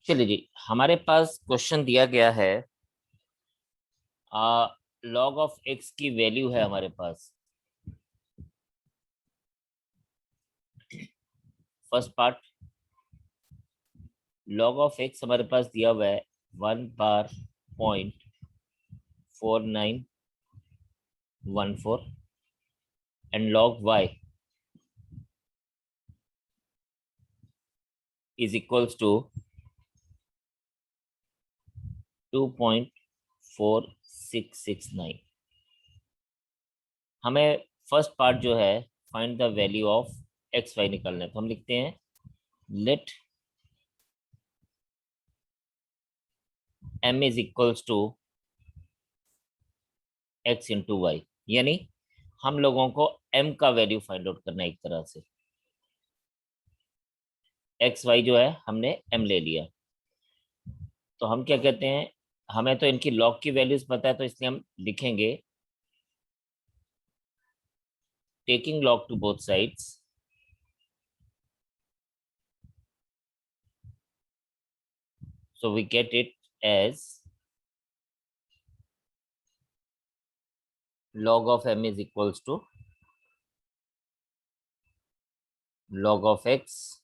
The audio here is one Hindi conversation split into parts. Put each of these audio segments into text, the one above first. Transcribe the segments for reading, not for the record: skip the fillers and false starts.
चलिए जी, हमारे पास क्वेश्चन दिया गया है। लॉग ऑफ एक्स की वैल्यू है हमारे पास। First part, log of x हमारे पास दिया हुआ है 1/.4914 and log y is equals to 2.4669। हमें फर्स्ट पार्ट जो है find the value of x y निकालना है, तो हम लिखते हैं let m is equals to x into y, यानी हम लोगों को m का वैल्यू फाइंड आउट करना है। एक तरह से एक्स वाई जो है हमने m ले लिया, तो हम क्या कहते हैं, हमें तो इनकी लॉग की वैल्यूज पता है, तो इसलिए हम लिखेंगे taking log to both sides, so we get it as log of m is equals to log of x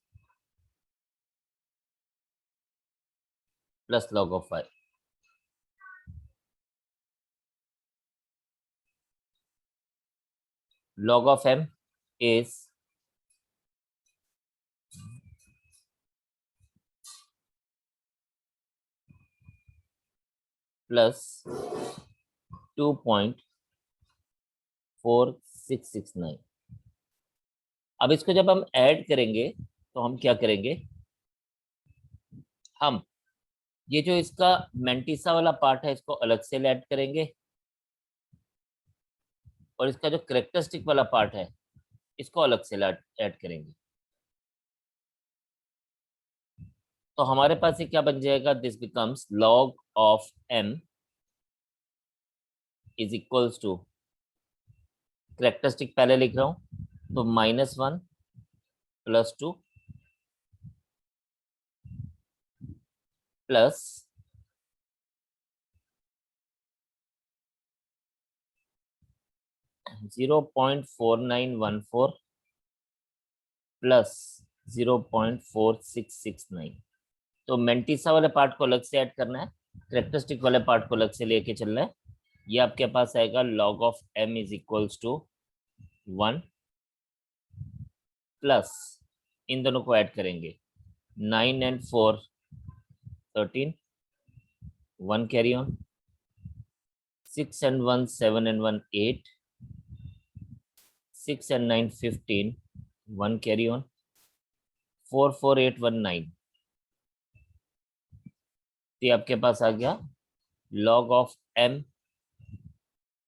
plus log of y. Log of m is plus 2.4669। अब इसको जब हम ऐड करेंगे तो हम क्या करेंगे, हम ये जो इसका मेंटिसा वाला पार्ट है इसको अलग से ऐड करेंगे, और इसका जो करेक्टरिस्टिक वाला पार्ट है इसको अलग से ऐड करेंगे। तो हमारे पास ये क्या बन जाएगा, this becomes log of m is equals to, characteristic पहले लिख रहा हूं, तो -1 + 2 प्लस 0.4914 प्लस 0.4669। तो मेंटिसा वाले पार्ट को अलग से ऐड करना है, करेक्टरिस्टिक वाले पार्ट को अलग से लेके चलना है। ये आपके पास आएगा log of m is equals to 1 plus, इन दोनों को ऐड करेंगे, 9 and 4 13, 1 carry on, 6 and 1 7 and 1 8, 6 and 9 15, 1 carry on, 4 4 8 1 9। तो आपके पास आ गया log of m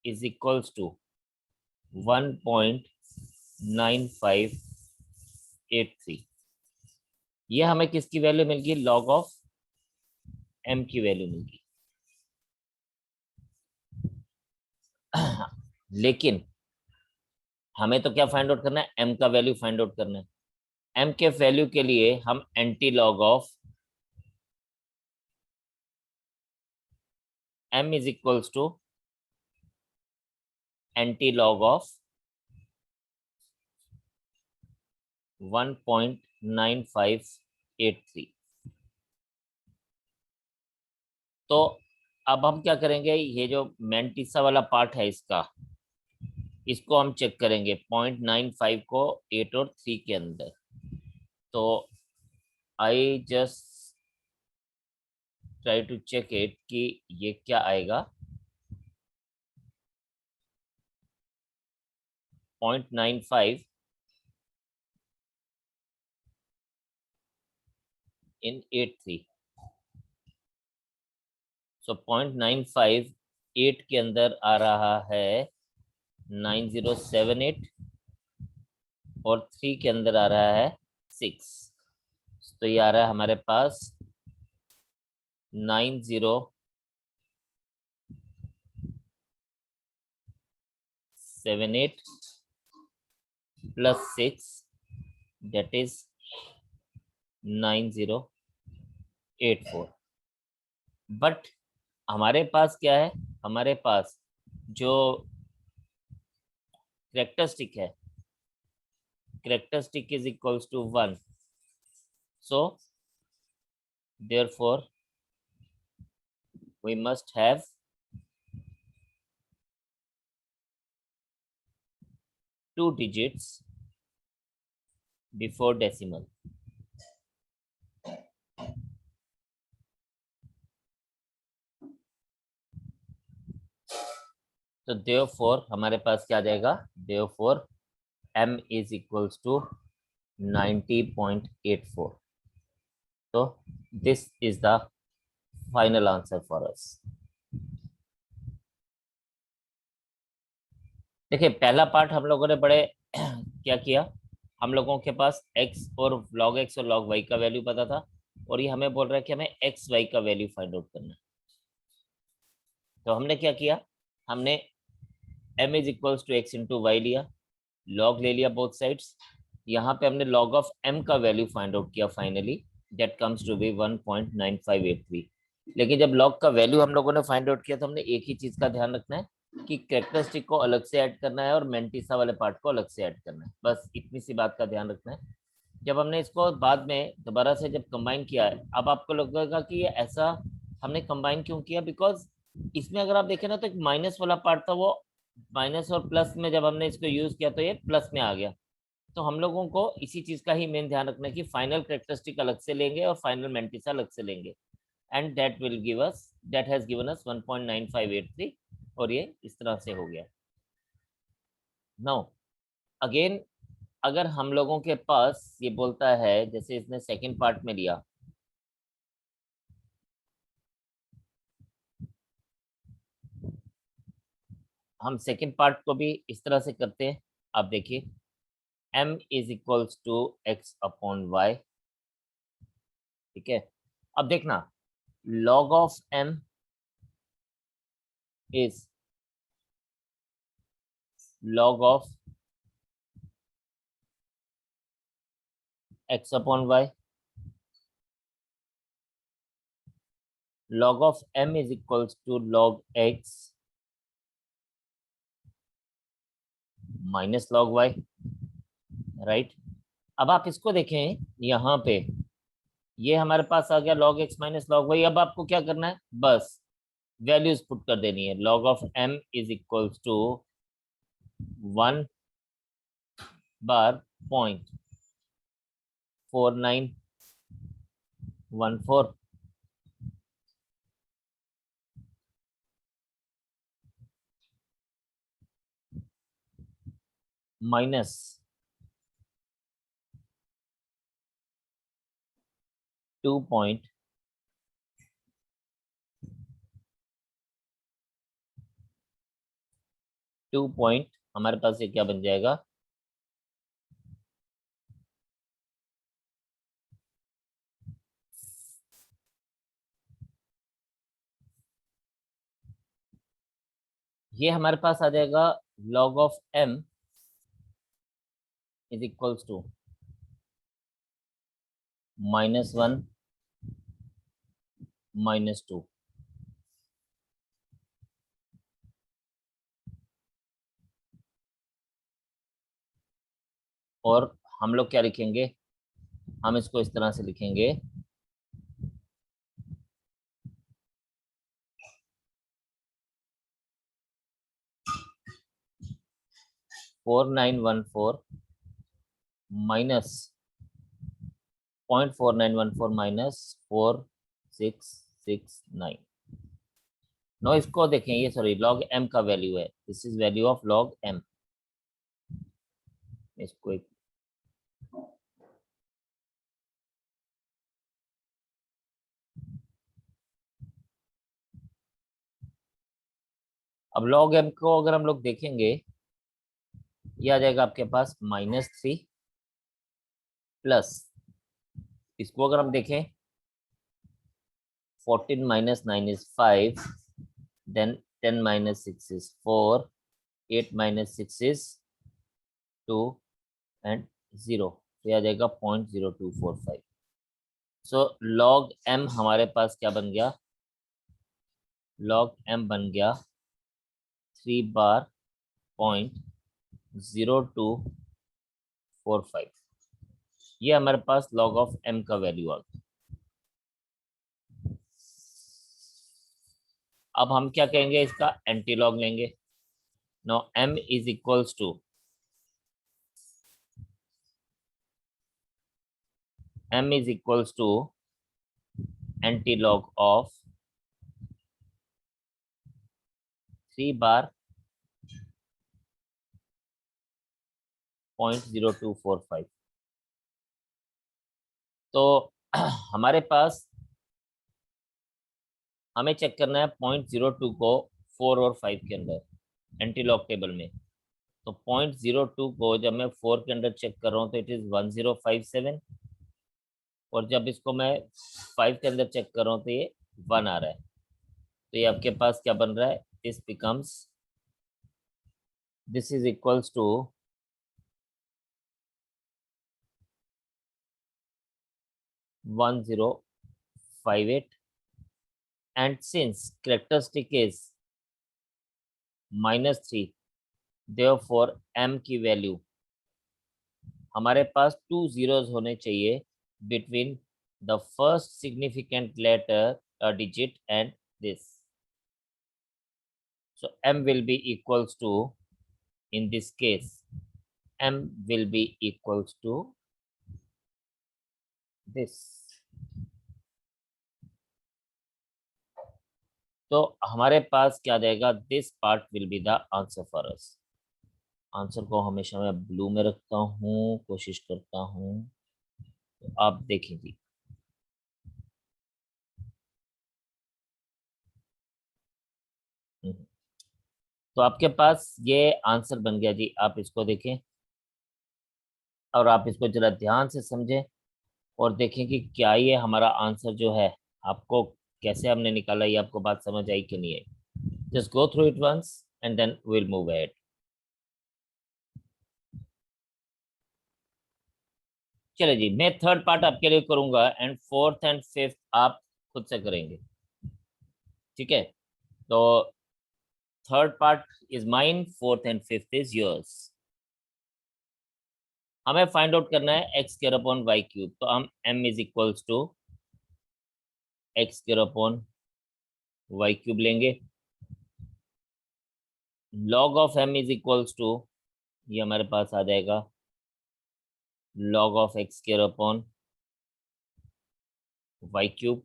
is equals to 1.9583। ये हमें किसकी वैल्यू मिल गई, log ऑफ m की वैल्यू मिल गई। लेकिन हमें तो क्या फाइंड आउट करना है, m का वैल्यू फाइंड आउट करना है। m के वैल्यू के लिए हम anti log of m is equals to anti log of 1.9583। तो अब हम क्या करेंगे, ये जो मेंटिसा वाला पार्ट है इसको हम चेक करेंगे 0.95 को 8 और 3 के अंदर। तो I just try to check it कि ये क्या आएगा, 0.95 in 8 3। सो 0.95 8 के अंदर आ रहा है 9078, और 3 के अंदर आ रहा है 6। तो ये आ रहा है हमारे पास 9078 + 6, that is 9078। 84। बट हमारे पास क्या है, हमारे पास जो करेक्टरिस्टिक है, characteristic is equals to 1, so therefore we must have two digits before decimal. तो therefore हमारे पास क्या आ जाएगा, therefore m is equals to 90.84. तो this is the final answer for us. देखिए पहला पार्ट हम लोगों ने बड़े क्या किया, हम लोगों के पास x और log x और log y का वैल्यू पता था, और ये हमें बोल रहा है कि हमें x y का वैल्यू फाइंड आउट करना है। तो हमने क्या किया, हमने m is equals to x into y लिया, log ले लिया बोथ साइड्स, यहाँ पे हमने log ऑफ m का वैल्यू फाइंड आउट किया finally, that comes to be 1.9583। लेकिन जब log का वैल्यू हम लोगों ने फाइंड आउट किया तो हमने एक ही चीज का ध्यान रखना है कि कैरेक्टरिस्टिक को अलग से ऐड करना है और मेंटिसा वाले पार्ट को अलग से ऐड करना है, बस इतनी सी बात का ध्यान रखना है। जब हमने इसको बाद में दोबारा से जब कंबाइन किया है, अब आपको लगेगा कि ये ऐसा हमने कंबाइन क्यों किया, बिकॉज इसमें अगर आप देखें ना तो एक माइनस वाला पार्ट था, वो माइनस और प्लस में जब हमने इसको यूज किया तो ये प्लस में आ गया। तो हम लोगों को इसी चीज का ही मेन ध्यान रखना है कि फाइनल कैरेक्टरिस्टिक अलग से लेंगे और फाइनल मेंटिसा अलग से लेंगे, and that will give us, that has given us 1.9583, और ये इस तरह से हो गया। नाउ अगेन अगर हम लोगों के पास ये बोलता है, जैसे इसने सेकंड पार्ट में लिया, हम सेकंड पार्ट को भी इस तरह से करते हैं। आप देखिए m is equals to x upon y, ठीक है। अब देखना log of m is log of x upon y, log of m is equals to log x minus log y, right. अब आप इसको देखें यहाँ पे, ये हमारे पास आ गया log x minus log y। अब आपको क्या करना है, बस वैल्यूज पुट कर देनी है। log of m is equals to 1 bar 0.4914 minus 2 point हमारे पास ये क्या बन जाएगा, 2 ये हमारे पास आ जाएगा log of m is equals to -1 -2। और हम लोग क्या लिखेंगे, हम इसको इस तरह से लिखेंगे 4914 माइनस 0.4914 माइनस 4669। नो इसको देखें, ये सॉरी log m का वैल्यू है, this is value of log m। इसको एक अब log m को अगर हम लोग देखेंगे, ये आ जाएगा आपके पास -3 प्लस, इसको अगर हम देखें 14 minus 9 is 5, then 10 minus 6 is 4, 8 minus 6 is 2 and 0, तो यह आ जाएगा 0.0245। सो लॉग एम हमारे पास क्या बन गया, लॉग एम बन गया 3 बार 0.0245। ये हमारे पास लॉग ऑफ एम का वैल्यू आ गया। अब हम क्या कहेंगे, इसका एंटी लॉग लेंगे। No m is equals to, m is equals to anti-log of 3 bar 0.0245। तो हमारे पास हमें चेक करना है 0.02 को 4 और 5 के अंदर एंटी लॉग टेबल में। तो 0.02 को जब मैं 4 के अंदर चेक कर रहा हूँ तो इट इज 1057, और जब इसको मैं 5 के अंदर चेक कर रहा हूँ तो ये 1 आ रहा है। तो ये आपके पास क्या बन रहा है, this is equals to 1058, and since characteristic is -3, therefore m की वैल्यू हमारे पास 2 zeros होने चाहिए between the first significant letter digit and this. So m will be equals to, in this case m will be equals to this. तो हमारे पास क्या देगा, this part will be the answer for us. Answer को हमेशा मैं ब्लू में रखता हूँ, कोशिश करता हूँ। तो आप देखें जी, तो आपके पास ये आंसर बन गया जी। आप इसको देखें और आप इसको जरा ध्यान से समझें और देखें कि क्या ये हमारा आंसर जो है, आपको कैसे हमने निकाला, ये आपको बात समझ आई कि नहीं आई। Just go through it once and then will move ahead. चले जी, मैं थर्ड पार्ट आपके लिए करूंगा एंड फोर्थ एंड फिफ्थ आप खुद से करेंगे, ठीक है। तो third part is mine, fourth and fifth is yours. हमें फाइंड आउट करना है x square upon y cube. तो हम m is equals to x square upon y cube लेंगे। Log of m is equals to, ये हमारे पास आ जाएगा log of x square upon y cube.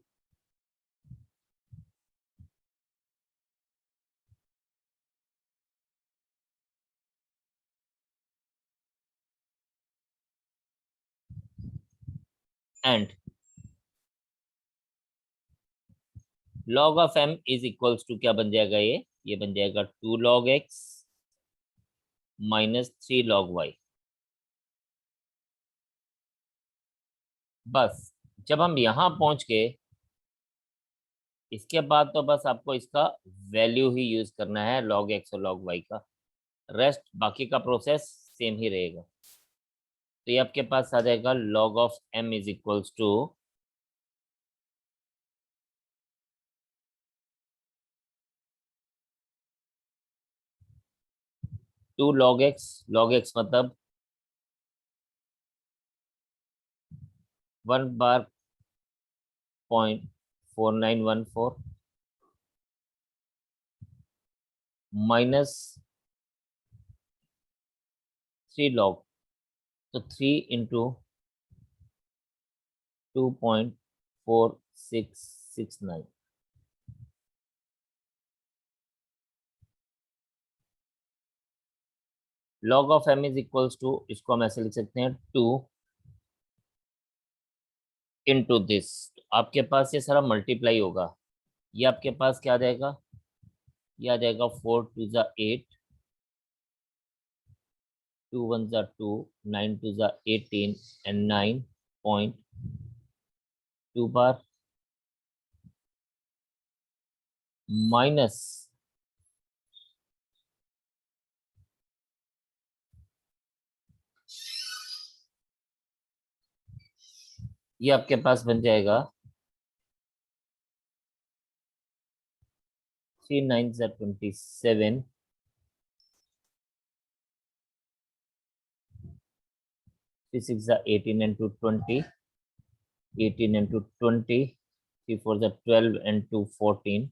And log of m is equals to क्या बन जाएगा, ये बन जाएगा 2 log x minus 3 log y। बस जब हम यहाँ पहुंच गए, इसके बाद तो बस आपको इसका वैल्यू ही यूज करना है, log x और log y का। रेस्ट बाकी का प्रोसेस सेम ही रहेगा। तो ये आपके पास आ जाएगा log of m is equals to 2 log x मतलब 1 बार 0.4914 माइनस 3 log, तो 3 into 2.4669। log of m is equals to, इसको हम ऐसे लिख सकते हैं 2 इंटू दिस। आपके पास ये सारा मल्टीप्लाई होगा। ये आपके पास क्या आ जाएगा, ये आ जाएगा 4 2 ज़ा 8, 2 1 ज़ा 2, 9 2 ज़ा 18 एंड 9.2 बार माइनस, ये आपके पास बन जाएगा 3 9 27, 3 6 18 and 2 20, 18 and 2 20, 3 4 12 and 2 14,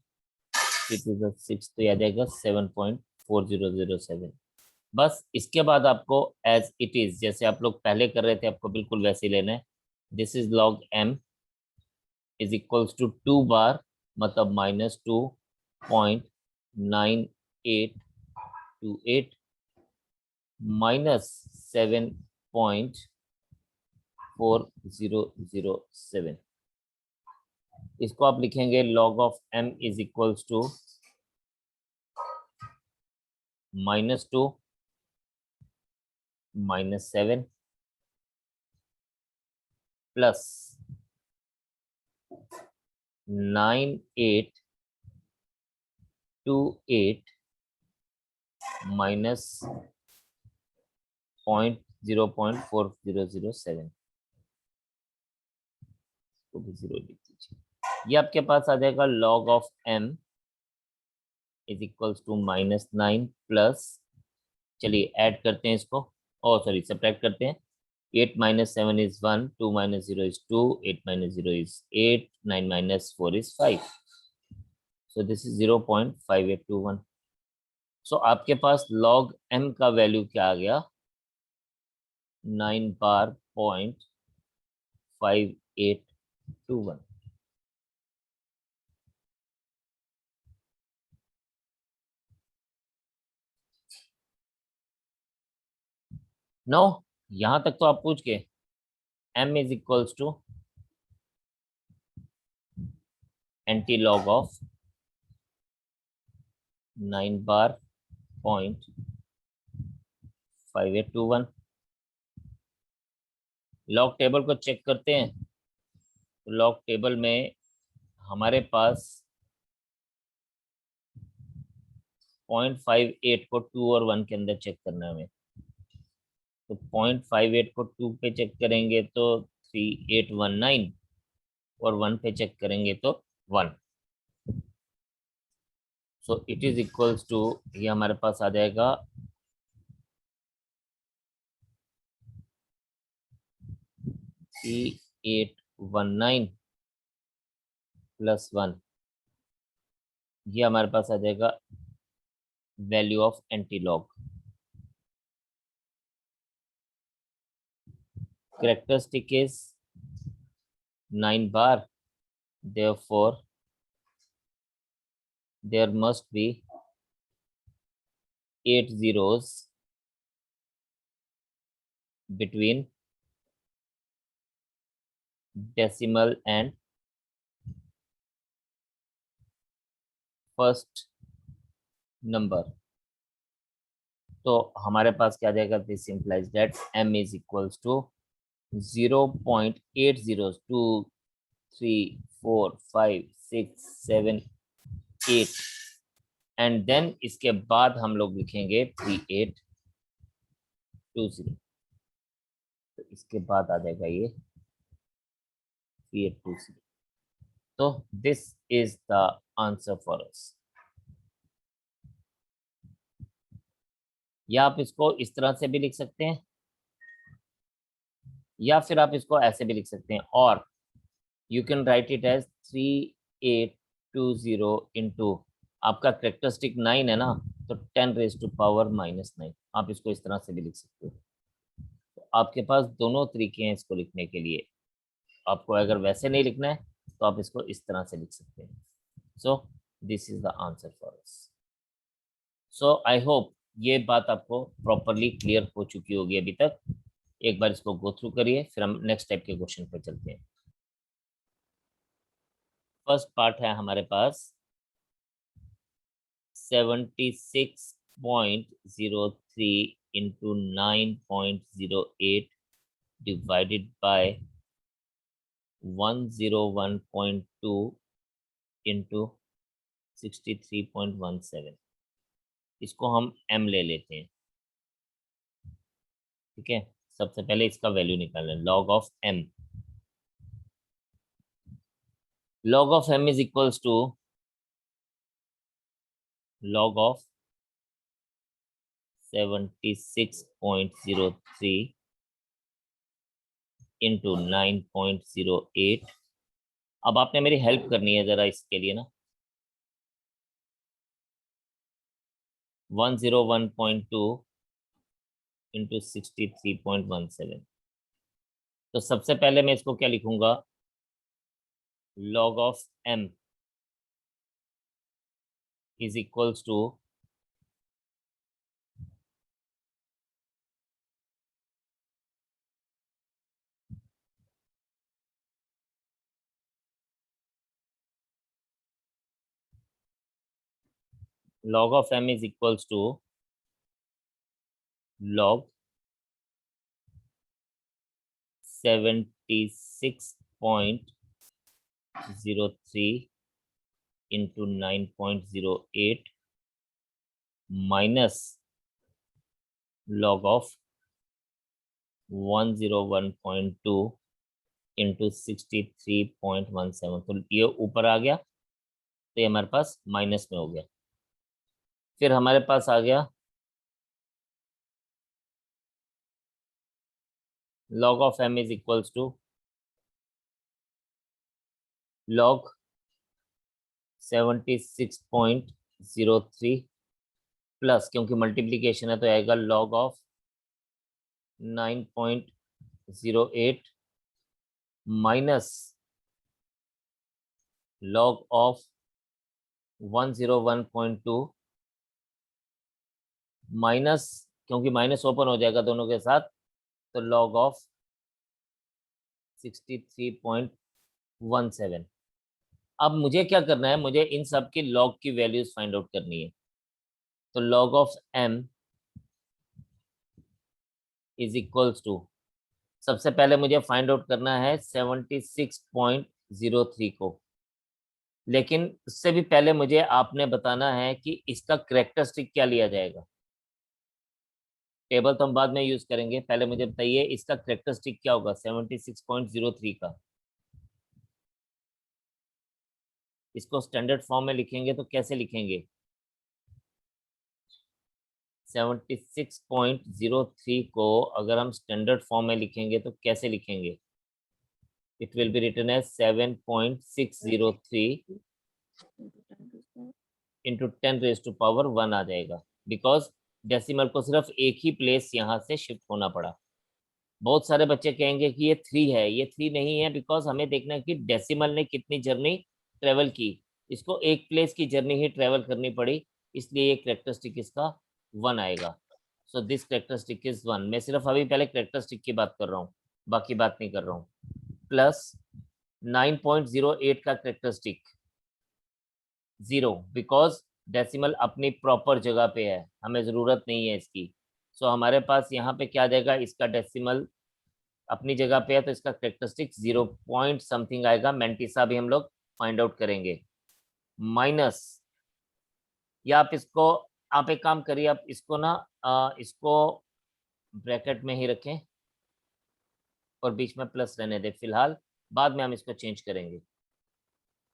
3 2 6, तो याद आएगा 7.4007। बस इसके बाद आपको एज इट इज, जैसे आप लोग पहले कर रहे थे, आपको बिल्कुल वैसे ही लेना है। This is log m is equals to 2 bar, मतलब -2.9828 -7.4007। इसको आप लिखेंगे log of m is equals to -2 -7 plus 9828 minus 0.4007 को भी 0 लिख दीजिए। ये आपके पास आ जाएगा log of m is equals to -9 plus, चलिए ऐड करते हैं इसको, ओ सॉरी सब्ट्रैक्ट करते हैं। 8 - 7 is 1, 2 - 0 is 2, 8 - 0 is 8, 9 - 4 is 5, so this is 0.5821। सो आपके पास log m का वैल्यू क्या आ गया, 9 बार .5821। नो, यहां तक तो आप पूछ के m is equals to anti log of 9 bar .5821। Log table को चेक करते हैं, तो लॉग टेबल में हमारे पास 0.58 को 2 और 1 के अंदर चेक करना है हमें। तो 0.58 को 2 पे चेक करेंगे तो 3819, और 1 पे चेक करेंगे तो 1। So it is equals to, ये हमारे पास आ जाएगा 3819 प्लस 1, ये हमारे पास आ जाएगा value of anti log. Characteristic is 9 bar, therefore there must be 8 zeros between decimal and first number. तो हमारे पास क्या आ जाएगा, this implies that m is equals to 0.80234567 8, and then इसके बाद हम लोग लिखेंगे 3820। तो इसके बाद आ जाएगा ये 3820। तो this is the answer for us. या आप इसको इस तरह से भी लिख सकते हैं, या फिर आप इसको ऐसे भी लिख सकते हैं, और you can write it as 3820 into, आपका करेक्टरिस्टिक 9 है ना, तो 10⁻⁻⁹ आप इसको इस तरह से भी लिख सकते हो। तो आपके पास दोनों तरीके हैं इसको लिखने के लिए। आपको अगर वैसे नहीं लिखना है तो आप इसको इस तरह से लिख सकते हैं। So this is the answer for us. So I hope ये बात आपको प्रॉपरली क्लियर हो चुकी होगी अभी तक। एक बार इसको गो थ्रू करिए, फिर हम नेक्स्ट टाइप के क्वेश्चन पर चलते हैं। फर्स्ट पार्ट है हमारे पास 76.03 into 9.08 divided by 101.2 into 63.17। इसको हम m ले लेते हैं, ठीक है। सबसे पहले इसका वैल्यू निकालना है, log of m log of m is equals to log of 76.03 into 9.08। अब आपने मेरी हेल्प करनी है जरा इसके लिए ना। 101.2 इंटू 63.17। तो सबसे पहले मैं इसको क्या लिखूंगा, log of m is equals to log of m is equals to log 76.03 into 9.08 minus log of 101.2 into 63.17। तो ये ऊपर आ गया, तो ये हमारे पास माइनस में हो गया। फिर हमारे पास आ गया log of m is equals to log 76.03 plus, क्योंकि मल्टीप्लीकेशन है तो आएगा log of 9.08 minus log of 101.2 minus, क्योंकि माइनस ओपन हो जाएगा दोनों के साथ, तो log of 63.17। अब मुझे क्या करना है, मुझे इन सब की log की वैल्यूज फाइंड आउट करनी है। तो log of m is equals to, सबसे पहले मुझे फाइंड आउट करना है 76.03 को, लेकिन उससे भी पहले मुझे आपने बताना है कि इसका कैरेक्टरिस्टिक क्या लिया जाएगा। टेबल तो हम बाद में यूज करेंगे, पहले मुझे बताइए इसका कैरेक्टरिस्टिक क्या होगा 76.03 का। इसको स्टैंडर्ड फॉर्म में लिखेंगे तो कैसे लिखेंगे, 76.03 को अगर हम स्टैंडर्ड फॉर्म में लिखेंगे तो कैसे लिखेंगे, it will be written as 7.603 into 10⁻1 आ जाएगा, बिकॉज डेसिमल को सिर्फ एक ही प्लेस यहाँ से शिफ्ट होना पड़ा। बहुत सारे बच्चे कहेंगे कि ये 3 है, ये 3 नहीं है, बिकॉज हमें देखना है कि डेसिमल ने कितनी जर्नी ट्रेवल की, इसको एक प्लेस की जर्नी ही ट्रेवल करनी पड़ी, इसलिए ये कैरेक्टरिस्टिक इसका 1 आएगा। So this characteristic is 1। मैं सिर्फ अभी पहले कैरेक्टरिस्टिक की बात कर रहा हूँ, बाकी बात नहीं कर रहा हूँ। प्लस 9.08 का कैरेक्टरिस्टिक 0, बिकॉज डेसिमल अपनी प्रॉपर जगह पे है, हमें ज़रूरत नहीं है इसकी। सो हमारे पास यहाँ पे क्या देगा, इसका डेसिमल अपनी जगह पे है तो इसका कैरेक्टरिस्टिक 0 पॉइंट समथिंग आएगा। मेंटिसा भी हम लोग फाइंड आउट करेंगे। माइनस, या आप इसको, आप एक काम करिए, आप इसको ना इसको ब्रैकेट में ही रखें और बीच में प्लस रहने दें फिलहाल, बाद में हम इसको चेंज करेंगे।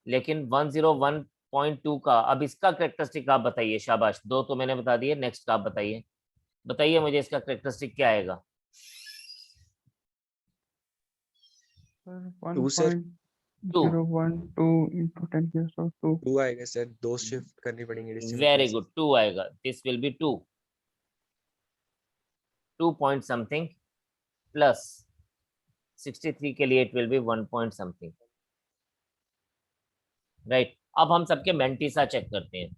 लेकिन 101.2 का अब इसका कैरेक्टरिस्टिक आप बताइए। शाबाश, 2 तो मैंने बता दिए, नेक्स्ट आप बताइए, बताइए मुझे इसका कैरेक्टरिस्टिक क्या आएगा। 1.012 into 10⁻²। 2 आएगा सर, 2 शिफ्ट करनी पड़ेंगी डेसिमल वेरी प्लेसेस। गुड, 2 आएगा। This will be 2 point something plus 63 के लिए it will B 1 point something, right. अब हम सबके मेंटिसा चेक करते हैं।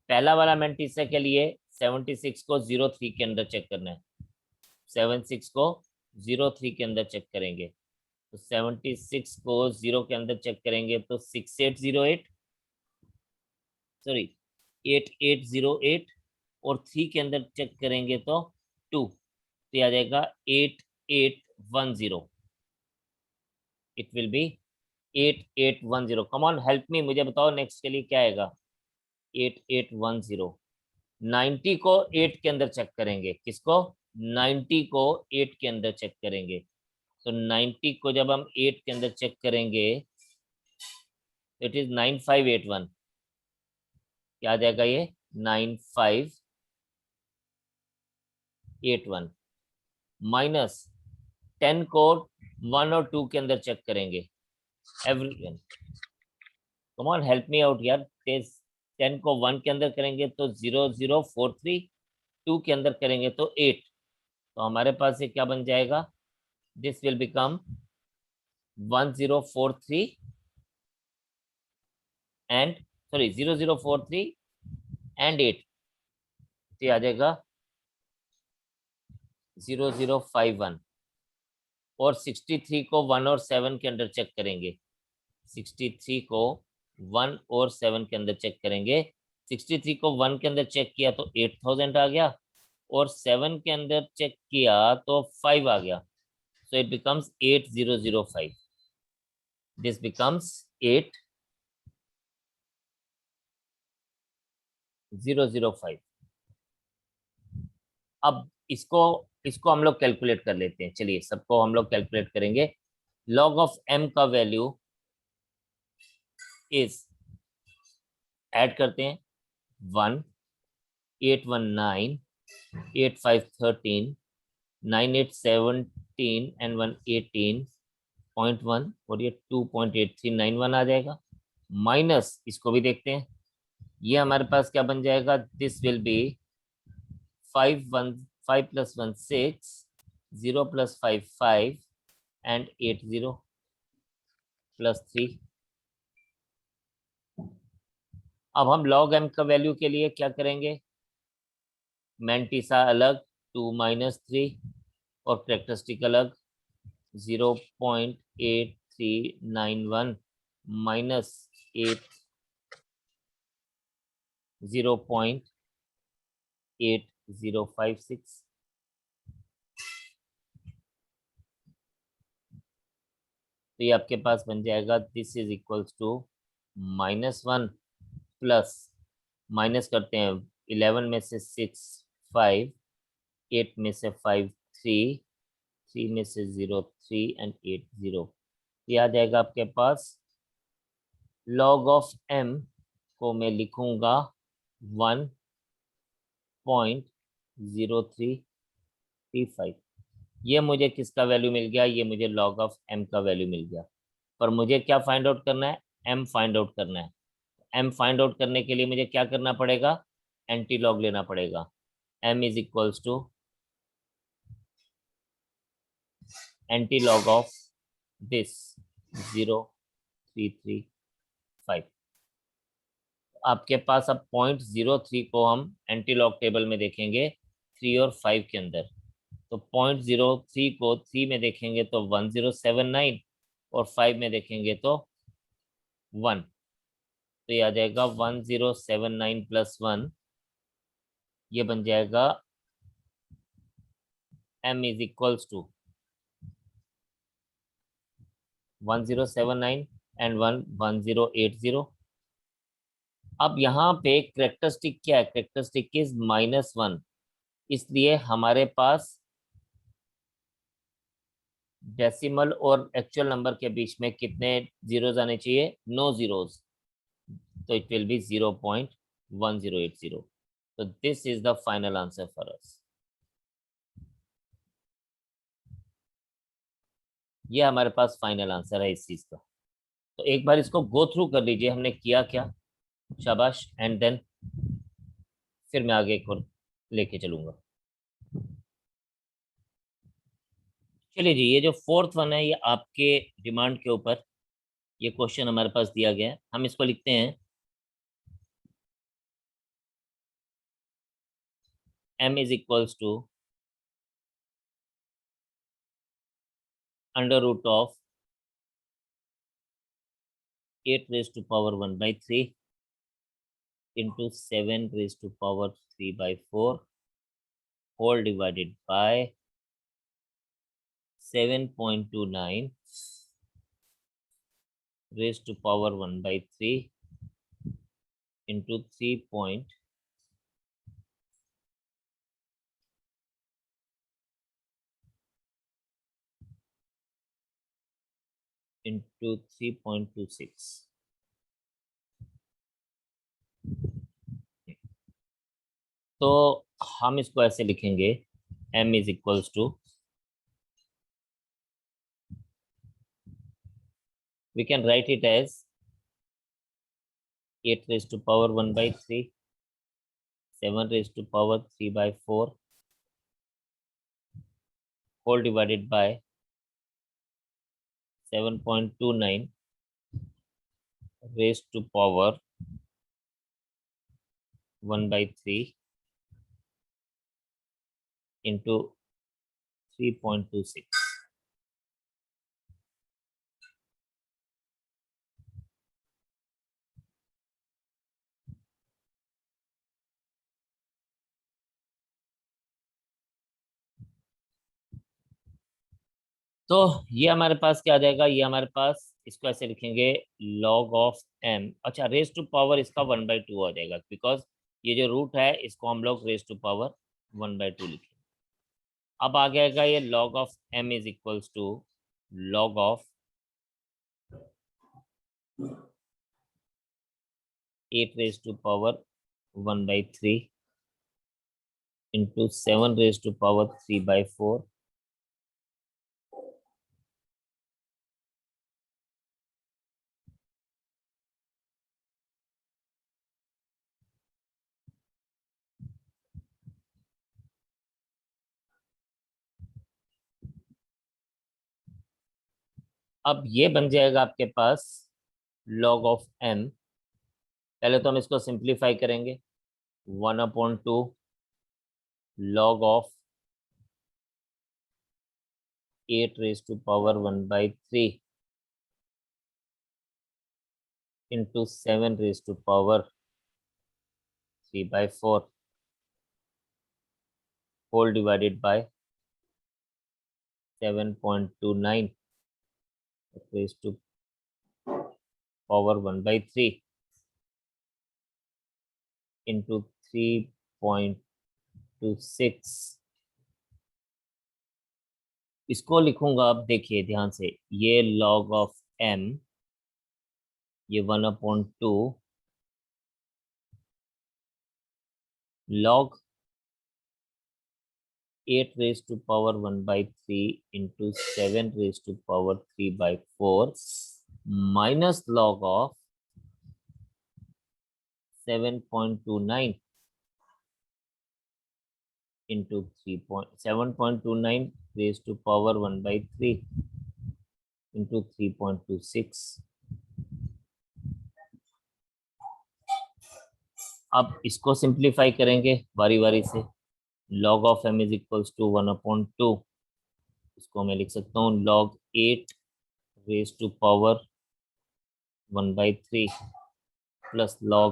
पहला वाला मेंटिसा के लिए 76 को 03 के अंदर चेक करना है, 76 को 03 के अंदर चेक करेंगे, तो 76 को 0 के अंदर चेक करेंगे तो 6808, सॉरी 8808, और 3 के अंदर चेक करेंगे तो 2, तो आ जाएगा 8810। It will B 8810। Come on help me, मुझे बताओ नेक्स्ट के लिए क्या आएगा। 8810। 90 को 8 के अंदर चेक करेंगे, किसको, 90 को 8 के अंदर चेक करेंगे, तो 90 को जब हम 8 के अंदर चेक करेंगे इट इज 9581, क्या आ जाएगा ये 9581 माइनस 10 को 1 और 2 के अंदर चेक करेंगे। Everyone come on help me out यार। 10 को 1 के अंदर करेंगे तो 0043, 2 के अंदर करेंगे तो 8, तो हमारे पास ये क्या बन जाएगा, this will become 1043 and sorry 0043 and 8, तो ये आ जाएगा 0051 और 63 को 1 और 7 के अंदर चेक करेंगे। 63 को 1 और 7 के अंदर चेक करेंगे। 63 को 1 के अंदर चेक किया तो 8000 आ गया और 7 के अंदर चेक किया तो 5 आ गया, so it becomes 8005, this becomes 8005। अब इसको इसको हम लोग कैलकुलेट कर लेते हैं। चलिए सबको हम लोग कैलकुलेट करेंगे। लॉग ऑफ m का वैल्यू इज, ऐड करते हैं 1 819 8513 9817 एंड 118.1 और ये 2.8391 आ जाएगा। माइनस इसको भी देखते हैं, ये हमारे पास क्या बन जाएगा, this will be 5 plus 1 6, 0 plus 5 5 and 80 plus 3। अब हम log m का वैल्यू के लिए क्या करेंगे, मैंटिसा अलग 2 minus 3 और करेक्टरिस्टिक अलग 0.8391 minus 8 0.8056। तो ये आपके पास बन जाएगा, this is equals to -1 plus, minus करते हैं 11 में से 6 5, 8 में से 5 3, 3 में से 0 3 एंड 8 0। ये आ जाएगा आपके पास, लॉग ऑफ m को मैं लिखूंगा 1.0335। ये मुझे किसका वैल्यू मिल गया, ये मुझे log ऑफ m का वैल्यू मिल गया। पर मुझे क्या फाइंड आउट करना है, m फाइंड आउट करना है। m फाइंड आउट करने के लिए मुझे क्या करना पड़ेगा, एंटी लॉग लेना पड़ेगा। m is equals to anti log of this 0335। आपके पास अब 0.03 को हम एंटी लॉग टेबल में देखेंगे 3 और 5 के अंदर, तो 0.03 को 3 में देखेंगे तो 1079 और 5 में देखेंगे तो 1, तो ये आ जाएगा 1079 प्लस 1, ये बन जाएगा m is equals to 1079 and 1 1080। अब यहाँ पे करेक्टरिस्टिक क्या है, करेक्टरिस्टिक इज -1, इसलिए हमारे पास डेसिमल और एक्चुअल नंबर के बीच में कितने जीरोस आने चाहिए, नो जीरोस, तो इट विल बी 0.1080। तो this is the final answer for us. ये हमारे पास फाइनल आंसर है इस चीज का। तो एक बार इसको गो थ्रू कर लीजिए, हमने किया क्या, शाबाश, एंड देन फिर मैं आगे एक और लेके चलूंगा। चलिए जी, ये जो फोर्थ वन है, ये आपके डिमांड के ऊपर ये क्वेश्चन हमारे पास दिया गया है। हम इसको लिखते हैं m is equals to under root of 8 raised to power 1 by 3 into 7 raised to power 3 by 4 whole divided by 7.29 raised to power 1 by 3 into 3 point into 3.26। तो हम इसको ऐसे लिखेंगे m is equals to, we can write it as 8 raised to power 1 by 3, 7 raised to power 3 by 4 whole divided by 7.29 raised to power 1 by 3 into 3.26. तो ये हमारे पास क्या आ जाएगा, ये हमारे पास इसको ऐसे लिखेंगे log ऑफ m, अच्छा रेज टू पावर इसका 1/2 आ जाएगा, बिकॉज ये जो रूट है इसको हम लोग रेज टू पावर 1/2 लिखेंगे। अब आ जाएगा ये log of m is equals to log of 8 raised to power 1 by 3 into 7 raised to power 3 by 4 अब ये बन जाएगा आपके पास log ऑफ m। पहले तो हम इसको सिंप्लीफाई करेंगे, 1/2 log of 8 raised to power 1 by 3 into 7 raised to power 3 by 4 whole divided by 7.29 raised to power 1 by 3 into 3.26। इसको लिखूंगा, अब देखिए ध्यान से, ये log ऑफ m, ये 1/2 log 8 raised to power 1 by 3 into 7 raised to power 3 by 4 minus log of 7.29 into 7.29 raised to power 1 by 3 into 3.26। अब इसको सिंप्लीफाई करेंगे बारी बारी से। log of m is equals to 1/2, इसको मैं लिख सकता हूँ log 8 raise to power 1 by 3 plus log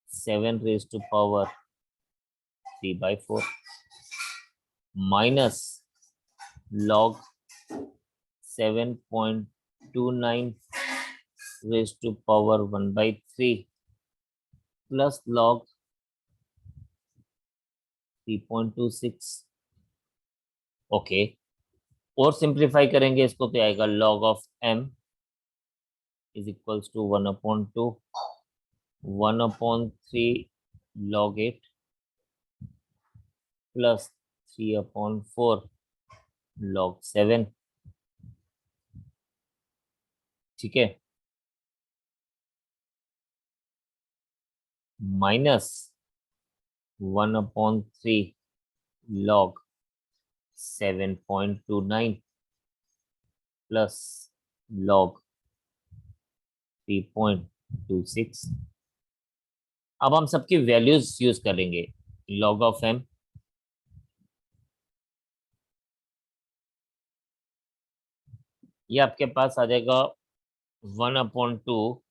7 raise to power 3 by 4 minus log 7.29 raise to power 1 by 3 plus log 3.26। Okay, और सिंप्लीफाई करेंगे इसको तो आएगा log of m is equals to 1/2 1/3 log 8 plus 3/4 log 7। ठीक है, माइनस 1/3 log 7.29 प्लस log 3.26। अब हम सबकी वैल्यूज यूज करेंगे। log ऑफ m ये आपके पास आ जाएगा 1/2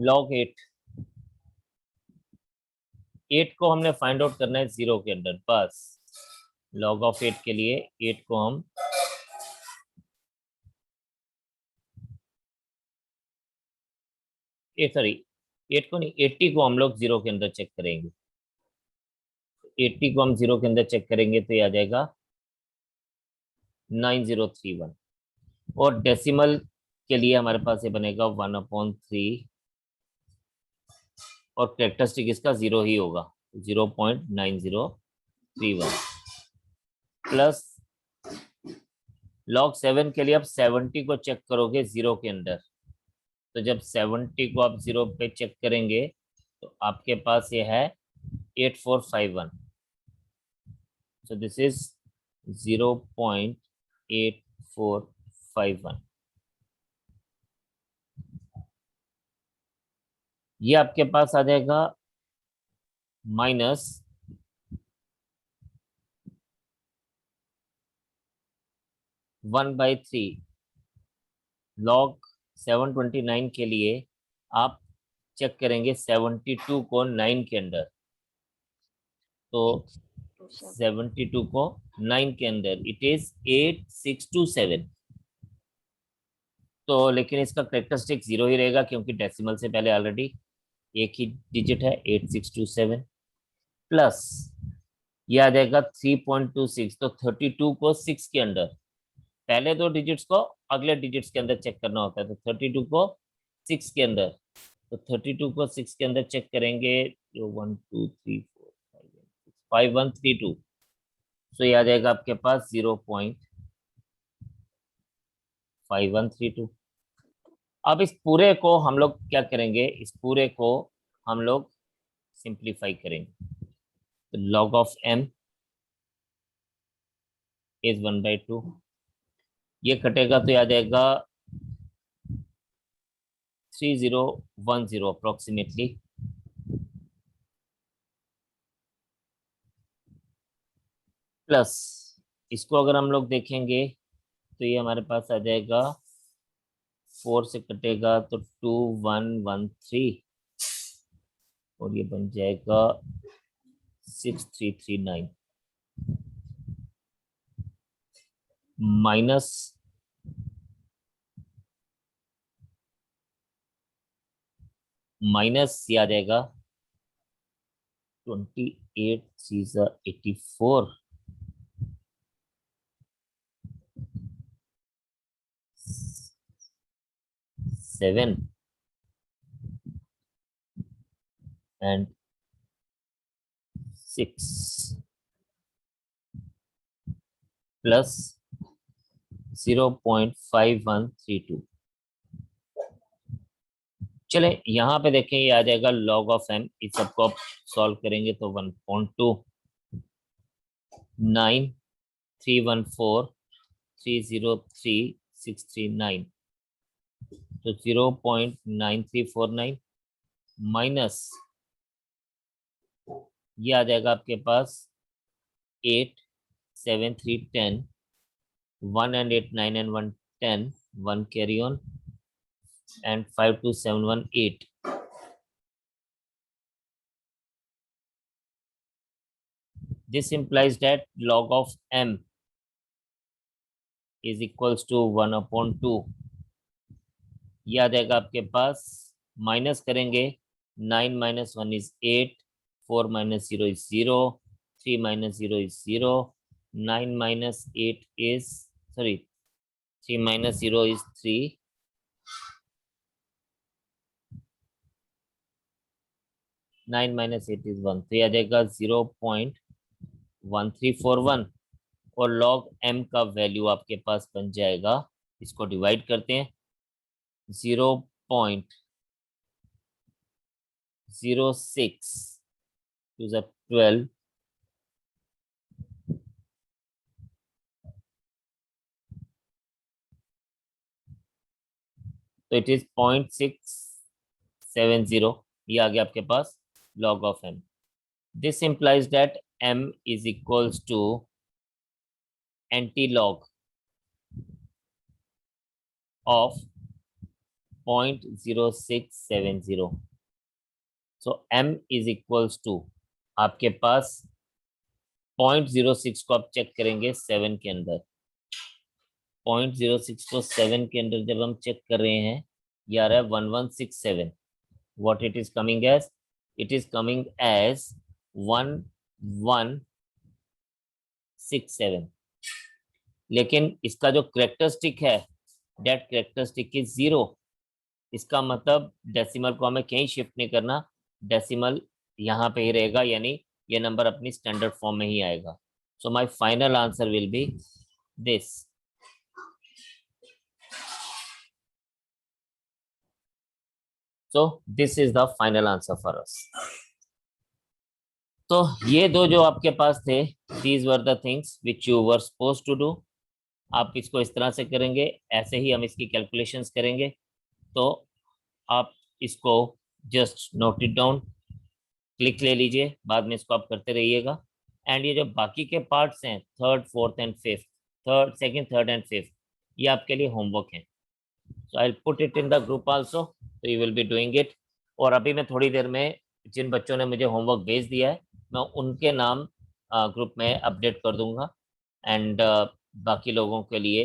log 8 को हमने फाइंड आउट करना है 0 के अंदर, बस log ऑफ 8 के लिए 8 को हम सॉरी 8 को नहीं, 80 को हम लोग 0 के अंदर चेक करेंगे। 80 को हम 0 के अंदर चेक करेंगे तो ये आ जाएगा 9031, और डेसिमल के लिए हमारे पास ये बनेगा 1/3 और कैरेक्टरिस्टिक इसका 0 ही होगा, 0.9031 प्लस log 7 के लिए आप 70 को चेक करोगे 0 के अंदर, तो जब 70 को आप 0 पे चेक करेंगे तो आपके पास ये है 8451, so this is 0.8451। ये आपके पास आ जाएगा minus one by three. Log 729 के लिए आप चेक करेंगे 72 को 9 के अंदर, तो 72 को 9 के अंदर इट इज 8627। तो लेकिन इसका कैरेक्टरिस्टिक 0 ही रहेगा क्योंकि डेसिमल से पहले ऑलरेडी एक ही डिजिट है 8627 प्लस ये आ जाएगा 3.26। तो 32 को 6 के अंदर, पहले दो डिजिट्स को अगले डिजिट्स के अंदर चेक करना होता है, तो 32 को 6 के अंदर, तो 32 को 6 के अंदर चेक करेंगे तो 1 2 3 4 5 5132, तो ये आ जाएगा आपके पास 0.5132। अब इस पूरे को हम लोग क्या करेंगे, इस पूरे को हम लोग सिंप्लीफाई करेंगे, तो log ऑफ m इज 1/2, ये कटेगा तो आ जाएगा 3010 अप्रोक्सीमेटली, प्लस इसको अगर हम लोग देखेंगे तो ये हमारे पास आ जाएगा 4 से कटेगा तो 2113 और ये बन जाएगा 6339 माइनस ये आ जाएगा 28 84 7 and 6 प्लस 0.5132। चले यहाँ पे देखें, ये आ जाएगा log ऑफ m, इस सबको आप सॉल्व करेंगे तो 1.2 9 314 303 639, तो 0.9349 माइनस ये आ जाएगा आपके पास 8 7 3 10 1 and 8 9 and 1 10 1 carry on and 5 2 7 1 8। This implies that log of m is equals to 1/2। ये आ जाएगा आपके पास, माइनस करेंगे 9 minus 1 is 8, 4 minus 0 is 0, 3 minus 0 is 0, 9 minus 8 is 3 minus 0 is 3, 9 minus 8 is 1, तो ये आ जाएगा 0.1341 और log m का वैल्यू आपके पास बन जाएगा, इसको डिवाइड करते हैं 0.06 to the 12, तो इट इज 0.670, ये आ गया आपके पास log of m। This implies that m is equals to anti-log of 0.0670। So m is equals to आपके पास 0.06 को आप चेक करेंगे 7 के अंदर, 0.06 को 7 के अंदर जब हम चेक कर रहे हैं ये आ रहा है 1167। What it is coming as? It is coming as 1167, लेकिन इसका जो कैरेक्टरिस्टिक है that characteristic is 0। इसका मतलब डेसिमल को हमें कहीं शिफ्ट नहीं करना, डेसिमल यहाँ पे ही रहेगा, यानी ये नंबर अपनी स्टैंडर्ड फॉर्म में ही आएगा. So my final answer will be this. So this is the final answer for us. तो ये दो जो आपके पास थे, these were the things which you were supposed to do. आप इसको इस तरह से करेंगे, ऐसे ही हम इसकी कैलकुलेशंस करेंगे. तो आप इसको just note it down, click ले लीजिए, बाद में इसको आप करते रहिएगा. एंड ये जो बाकी के पार्ट्स हैं, third, fourth and fifth, second, third and fifth, ये आपके लिए होमवर्क है. So I will put it in the group also, तो you will be doing it. और अभी मैं थोड़ी देर में जिन बच्चों ने मुझे होमवर्क भेज दिया है, मैं उनके नाम ग्रुप में अपडेट कर दूंगा. एंड बाकी लोगों के लिए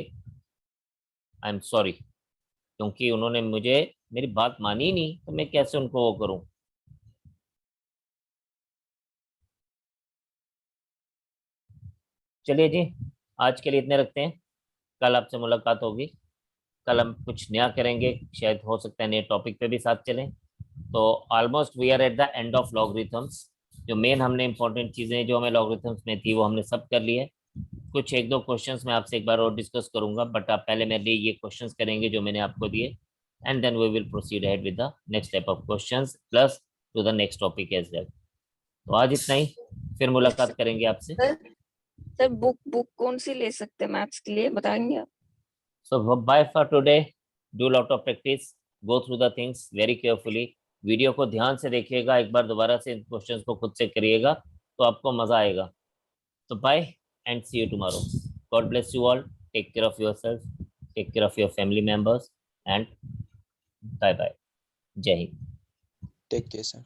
आई एम सॉरी, क्योंकि उन्होंने मुझे मेरी बात मानी ही नहीं, तो मैं कैसे उनको वो करूं. चलिए जी, आज के लिए इतने रखते हैं. कल आपसे मुलाकात होगी. कल हम कुछ नया करेंगे, शायद हो सकता है नए टॉपिक पे भी साथ चलें. तो almost we are at the end of logarithms. जो मेन हमने इंपॉर्टेंट चीज़ें जो हमें लॉगरिथम्स में थी वो हमने सब कर लिए. कुछ एक दो क्वेश्चंस मैं आपसे एक बार और डिस्कस करूंगा, बट आप पहले मेरे लिए ये क्वेश्चंस करेंगे जो मैंने आपको दिए, and then we will proceed ahead with the next type of questions plus to the next topic as well. तो आज इतना ही, फिर मुलाकात करेंगे आपसे. सर बुक कौन सी ले सकते हैं मैथ्स के लिए, बताएंगे आप? So bye for today. Do lot of practice. Go through the things very carefully. Video को ध्यान से देखिएगा, एक बार दोबारा से इन क्वेश्चंस को खुद से करिएगा, तो आपको मजा आएगा. तो bye and see you tomorrow. God bless you all. Take care of yourself, take care of your family members, and bye bye. जय हिंद. Take care, sir.